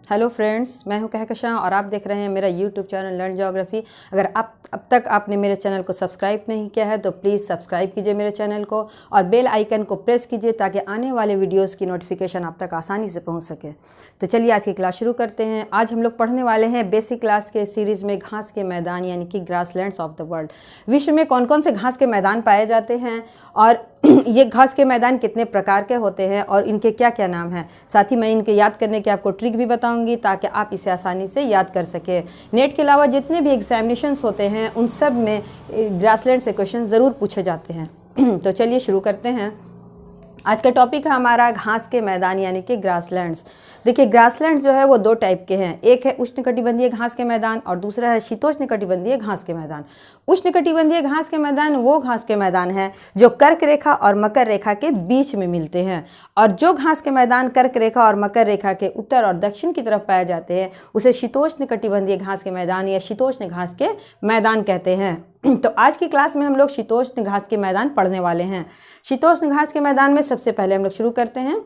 Hello friends, मैं हूं कहकशां और आप देख रहे हैं मेरा यूट्यूब चैनल लर्न ज्योग्राफी। अगर आप अब तक आपने मेरे चैनल को सब्सक्राइब नहीं किया है तो प्लीज़ सब्सक्राइब कीजिए मेरे चैनल को और बेल आइकन को प्रेस कीजिए ताकि आने वाले वीडियोस की नोटिफिकेशन आप तक आसानी से पहुंच सके। तो चलिए आज की क्लास शुरू करते हैं। आज हम लोग पढ़ने वाले हैं बेसिक क्लास के सीरीज़ में घास के मैदान यानी कि ग्रासलैंड्स ऑफ द वर्ल्ड। विश्व में कौन कौन से घास के मैदान पाए जाते हैं और ये घास के मैदान कितने प्रकार के होते हैं और इनके क्या क्या नाम हैं। साथ ही मैं इनके याद करने के आपको ट्रिक भी बताऊंगी ताकि आप इसे आसानी से याद कर सकें। नेट के अलावा जितने भी एग्जामिनेशंस होते हैं उन सब में ग्रासलैंड से क्वेश्चन ज़रूर पूछे जाते हैं। तो चलिए शुरू करते हैं। आज का टॉपिक है हमारा घास के मैदान यानी कि ग्रासलैंड्स। देखिए, ग्रासलैंड्स जो है वो दो टाइप के हैं। एक है उष्णकटिबंधीय घास के मैदान और दूसरा है शीतोष्णकटिबंधीय घास के मैदान। उष्णकटिबंधीय घास के मैदान वो घास के मैदान हैं जो कर्क रेखा और मकर रेखा के बीच में मिलते हैं, और जो घास के मैदान कर्क रेखा और मकर रेखा के उत्तर और दक्षिण की तरफ पाए जाते हैं उसे शीतोष्णकटिबंधीय घास के मैदान या शीतोष्ण घास के मैदान कहते हैं। तो आज की क्लास में हम लोग शीतोष्ण घास के मैदान पढ़ने वाले हैं। शीतोष्ण घास के मैदान में सबसे पहले हम लोग शुरू करते हैं।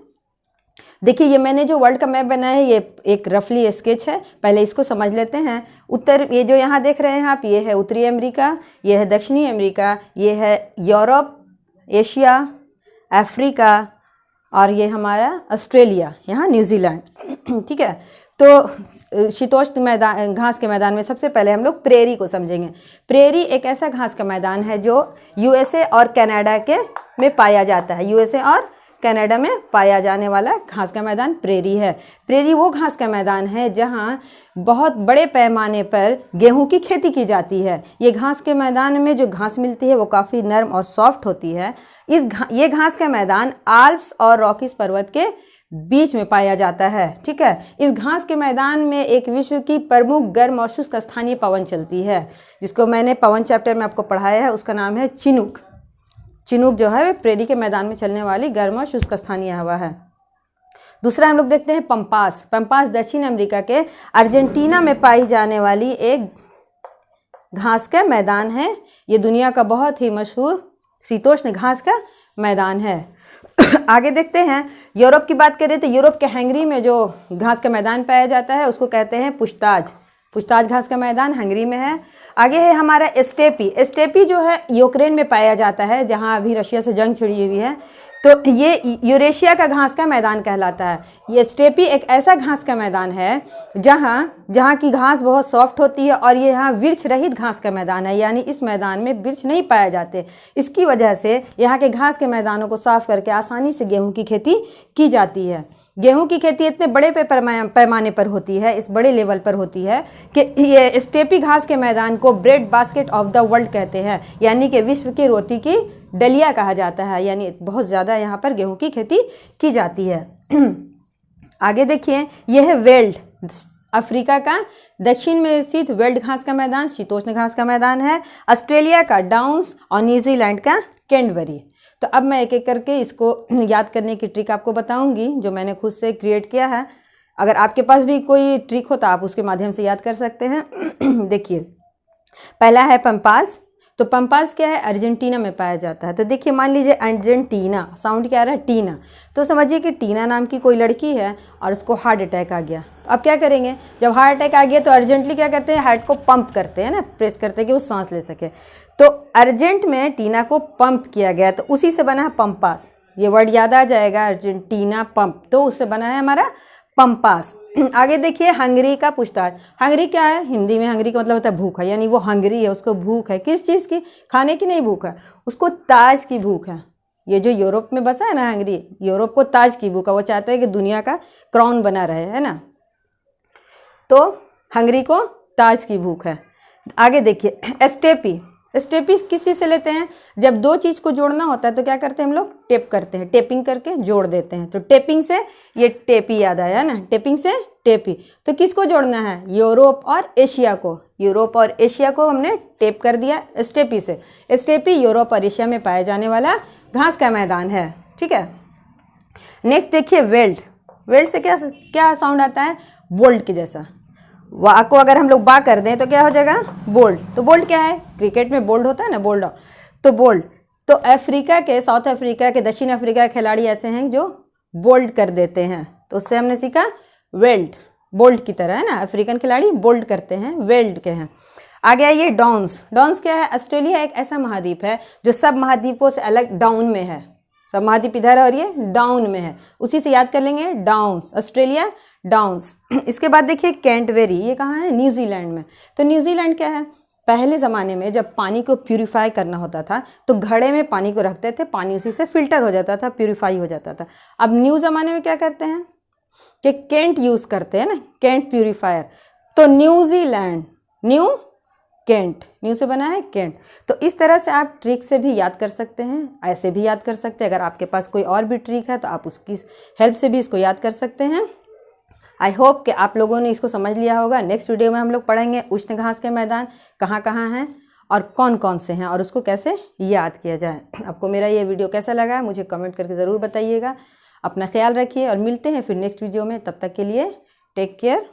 देखिए, ये मैंने जो वर्ल्ड का मैप बनाया है ये एक रफली स्केच है। पहले इसको समझ लेते हैं। उत्तर, ये जो यहाँ देख रहे हैं आप, ये है उत्तरी अमेरिका, ये है दक्षिणी अमेरिका, ये है यूरोप, एशिया, अफ्रीका और ये हमारा ऑस्ट्रेलिया, यहाँ न्यूजीलैंड। ठीक है। तो शीतोष्ण मैदान घास के मैदान में सबसे पहले हम लोग प्रेरी को समझेंगे। प्रेरी एक ऐसा घास का मैदान है जो यूएसए और कनाडा के में पाया जाता है। यूएसए और कनाडा में पाया जाने वाला घास का मैदान प्रेरी है। प्रेरी वो घास का मैदान है जहाँ बहुत बड़े पैमाने पर गेहूं की खेती की जाती है। ये घास के मैदान में जो घास मिलती है वो काफ़ी नरम और सॉफ्ट होती है। ये घास का मैदान आल्प्स और रॉकीज पर्वत के बीच में पाया जाता है। ठीक है। इस घास के मैदान में एक विश्व की प्रमुख गर्म और शुष्क स्थानीय पवन चलती है, जिसको मैंने पवन चैप्टर में आपको पढ़ाया है। उसका नाम है चिनूक। चिनूक जो है प्रेरी के मैदान में चलने वाली गर्म और शुष्क स्थानीय हवा है। दूसरा हम लोग देखते हैं पंपास। पंपास दक्षिण अमेरिका के अर्जेंटीना में पाई जाने वाली एक घास का मैदान है। ये दुनिया का बहुत ही मशहूर शीतोष्ण घास का मैदान है। आगे देखते हैं, यूरोप की बात करें तो यूरोप के हंगरी में जो घास का मैदान पाया जाता है उसको कहते हैं पुछताछ। पुछताछ घास का मैदान हंगरी में है। आगे है हमारा स्टेपी। स्टेपी जो है यूक्रेन में पाया जाता है, जहां अभी रशिया से जंग छिड़ी हुई है। तो ये यूरेशिया का घास का मैदान कहलाता है। ये स्टेपी एक ऐसा घास का मैदान है जहाँ की घास बहुत सॉफ्ट होती है और ये यहाँ वृक्ष रहित घास का मैदान है, यानी इस मैदान में वृक्ष नहीं पाए जाते। इसकी वजह से यहाँ के घास के मैदानों को साफ करके आसानी से गेहूँ की खेती की जाती है। गेहूं की खेती इतने बड़े पैमाने पर होती है, इस बड़े लेवल पर होती है कि ये स्टेपी घास के मैदान को bread basket of the world कहते हैं, यानी कि विश्व की रोटी की डलिया कहा जाता है। यानी बहुत ज़्यादा यहाँ पर गेहूं की खेती की जाती है। आगे देखिए, यह है वेल्ड। अफ्रीका का दक्षिण में स्थित वेल्ड घास का मैदान शीतोष्ण घास का मैदान है। ऑस्ट्रेलिया का डाउन्स और न्यूजीलैंड का कैनबरी। तो अब मैं एक एक करके इसको याद करने की ट्रिक आपको बताऊंगी जो मैंने खुद से क्रिएट किया है। अगर आपके पास भी कोई ट्रिक हो तो आप उसके माध्यम से याद कर सकते हैं। देखिए, पहला है पंपास। तो पंपास क्या है? अर्जेंटीना में पाया जाता है। तो देखिए, मान लीजिए अर्जेंटीना, साउंड क्या आ रहा है? टीना। तो समझिए कि टीना नाम की कोई लड़की है और उसको हार्ट अटैक आ गया। तो अब क्या करेंगे? जब हार्ट अटैक आ गया तो अर्जेंटली क्या करते हैं? हार्ट को पंप करते हैं ना, प्रेस करते हैं कि वो सांस ले सके। तो अर्जेंट में टीना को पंप किया गया, तो उसी से बना है पंपास। ये वर्ड याद आ जाएगा, अर्जेंटीना पंप, तो उससे बना है हमारा पंपास। आगे देखिए, हंगरी का पूछताछ। हंगरी क्या है? हिंदी में हंगरी का मतलब होता है भूख है, यानी वो हंगरी है, उसको भूख है। किस चीज़ की? खाने की नहीं भूख है, उसको ताज की भूख है। ये जो यूरोप में बसा है ना हंगरी, यूरोप को ताज की भूख है। वो चाहते हैं कि दुनिया का क्राउन बना रहे, है ना। तो हंगरी को ताज की भूख है। आगे देखिए, स्टेपी। स्टेपी किस चीज़ से लेते हैं? जब दो चीज़ को जोड़ना होता है तो क्या करते हैं हम लोग? टेप करते हैं, टेपिंग करके जोड़ देते हैं। तो टेपिंग से ये टेपी याद आया ना, टेपिंग से टेपी। तो किसको जोड़ना है? यूरोप और एशिया को। यूरोप और एशिया को हमने टेप कर दिया स्टेपी से। स्टेपी यूरोप और एशिया में पाया जाने वाला घास का मैदान है। ठीक है। नेक्स्ट देखिए, वेल्ड। वेल्ड से क्या साउंड आता है? बोल्ट के जैसा। वाह को अगर हम लोग बा कर दें तो क्या हो जाएगा? बोल्ड। तो बोल्ड क्या है? क्रिकेट में बोल्ड होता है ना, बोल्ड। तो बोल्ड। तो अफ्रीका के, साउथ अफ्रीका के, दक्षिण अफ्रीका के खिलाड़ी ऐसे हैं जो बोल्ड कर देते हैं, तो उससे हमने सीखा वेल्ड। बोल्ट की तरह है ना, अफ्रीकन खिलाड़ी बोल्ट करते हैं, वेल्ड के हैं। आगे आइए डॉन्स। डॉन्स क्या है? ऑस्ट्रेलिया एक ऐसा महाद्वीप है जो सब महाद्वीपों से अलग डाउन में है। सब महाद्वीप इधर है और ये डाउन में है, उसी से याद कर लेंगे डाउन्स, ऑस्ट्रेलिया डाउन्स। इसके बाद देखिए कैंटबेरी, ये कहाँ है? न्यूजीलैंड में। तो न्यूजीलैंड क्या है? पहले ज़माने में जब पानी को प्यूरिफाई करना होता था तो घड़े में पानी को रखते थे, पानी उसी से फिल्टर हो जाता था, प्यूरिफाई हो जाता था। अब न्यू ज़माने में क्या करते हैं कि कैंट यूज़ करते हैं ना, कैंट प्यूरिफायर। तो न्यूजीलैंड, न्यू कैंट, न्यू से बना है कैंट। तो इस तरह से आप ट्रिक से भी याद कर सकते हैं, ऐसे भी याद कर सकते हैं। अगर आपके पास कोई और भी ट्रिक है तो आप उसकी हेल्प से भी इसको याद कर सकते हैं। आई होप कि आप लोगों ने इसको समझ लिया होगा। नेक्स्ट वीडियो में हम लोग पढ़ेंगे उष्ण घास के मैदान कहाँ कहाँ हैं और कौन कौन से हैं और उसको कैसे याद किया जाए। आपको मेरा ये वीडियो कैसा लगा मुझे कमेंट करके ज़रूर बताइएगा। अपना ख्याल रखिए और मिलते हैं फिर नेक्स्ट वीडियो में। तब तक के लिए टेक केयर।